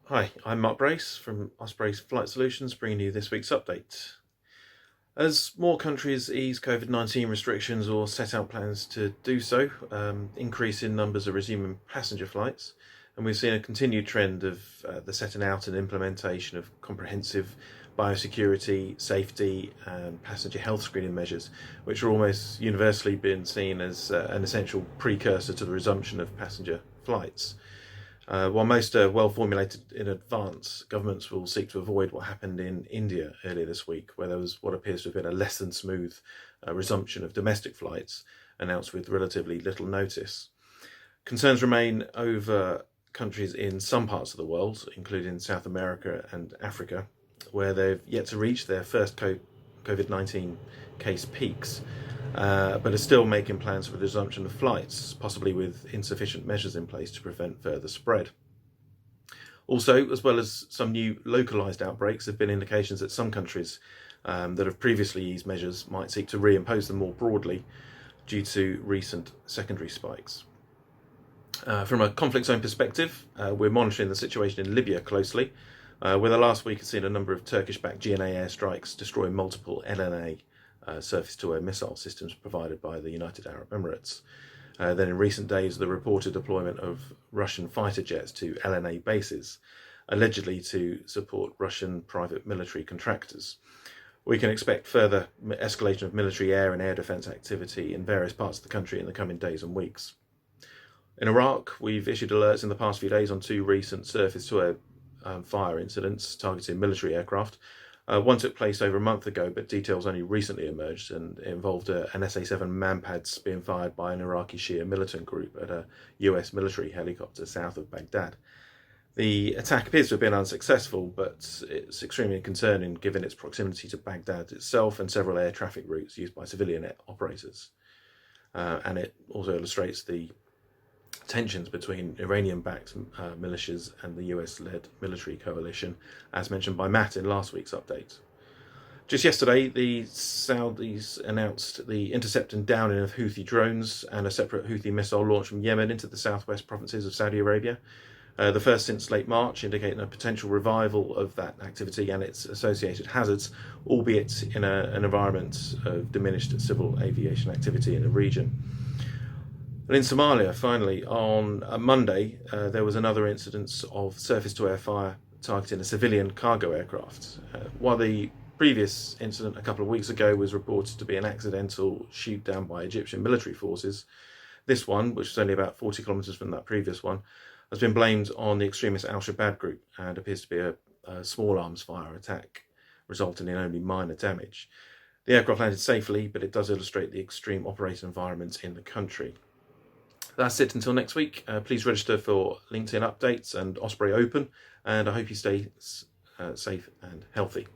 Hi, I'm Mark Brace from Osprey's Flight Solutions, bringing you this week's update. As more countries ease COVID-19 restrictions or set out plans to do so, increase in numbers are resuming passenger flights, and we've seen a continued trend of the setting out and implementation of comprehensive biosecurity, safety, and passenger health screening measures, which are almost universally been seen as an essential precursor to the resumption of passenger flights. While most are well formulated in advance, governments will seek to avoid what happened in India earlier this week, where there was what appears to have been a less than smooth resumption of domestic flights announced with relatively little notice. Concerns remain over countries in some parts of the world, including South America and Africa, where they've yet to reach their first COVID-19 case peaks, but are still making plans for the resumption of flights, possibly with insufficient measures in place to prevent further spread. Also, as well as some new localised outbreaks, there have been indications that some countries that have previously eased measures might seek to reimpose them more broadly due to recent secondary spikes. From a conflict zone perspective, we're monitoring the situation in Libya closely, where the last week has seen a number of Turkish-backed GNA airstrikes destroying multiple LNA surface-to-air missile systems provided by the United Arab Emirates. Then in recent days, the reported deployment of Russian fighter jets to LNA bases, allegedly to support Russian private military contractors. We can expect further escalation of military air and air defence activity in various parts of the country in the coming days and weeks. In Iraq, we've issued alerts in the past few days on two recent surface-to-air fire incidents targeting military aircraft. One took place over a month ago, but details only recently emerged, and it involved an SA-7 Manpads being fired by an Iraqi Shia militant group at a US military helicopter south of Baghdad. The attack appears to have been unsuccessful, but it's extremely concerning given its proximity to Baghdad itself and several air traffic routes used by civilian operators. And it also illustrates the tensions between Iranian-backed militias and the US-led military coalition, as mentioned by Matt in last week's update. Just yesterday, the Saudis announced the intercept and downing of Houthi drones and a separate Houthi missile launched from Yemen into the southwest provinces of Saudi Arabia. The first since late March, indicating a potential revival of that activity and its associated hazards, albeit in an environment of diminished civil aviation activity in the region. And in Somalia, finally, on Monday, there was another incident of surface-to-air fire targeting a civilian cargo aircraft. While the previous incident a couple of weeks ago was reported to be an accidental shoot down by Egyptian military forces, this one, which was only about 40 kilometres from that previous one, has been blamed on the extremist Al-Shabaab group and appears to be a small arms fire attack, resulting in only minor damage. The aircraft landed safely, but it does illustrate the extreme operating environment in the country. That's it until next week. Please register for LinkedIn updates and Osprey Open, and I hope you stay safe and healthy.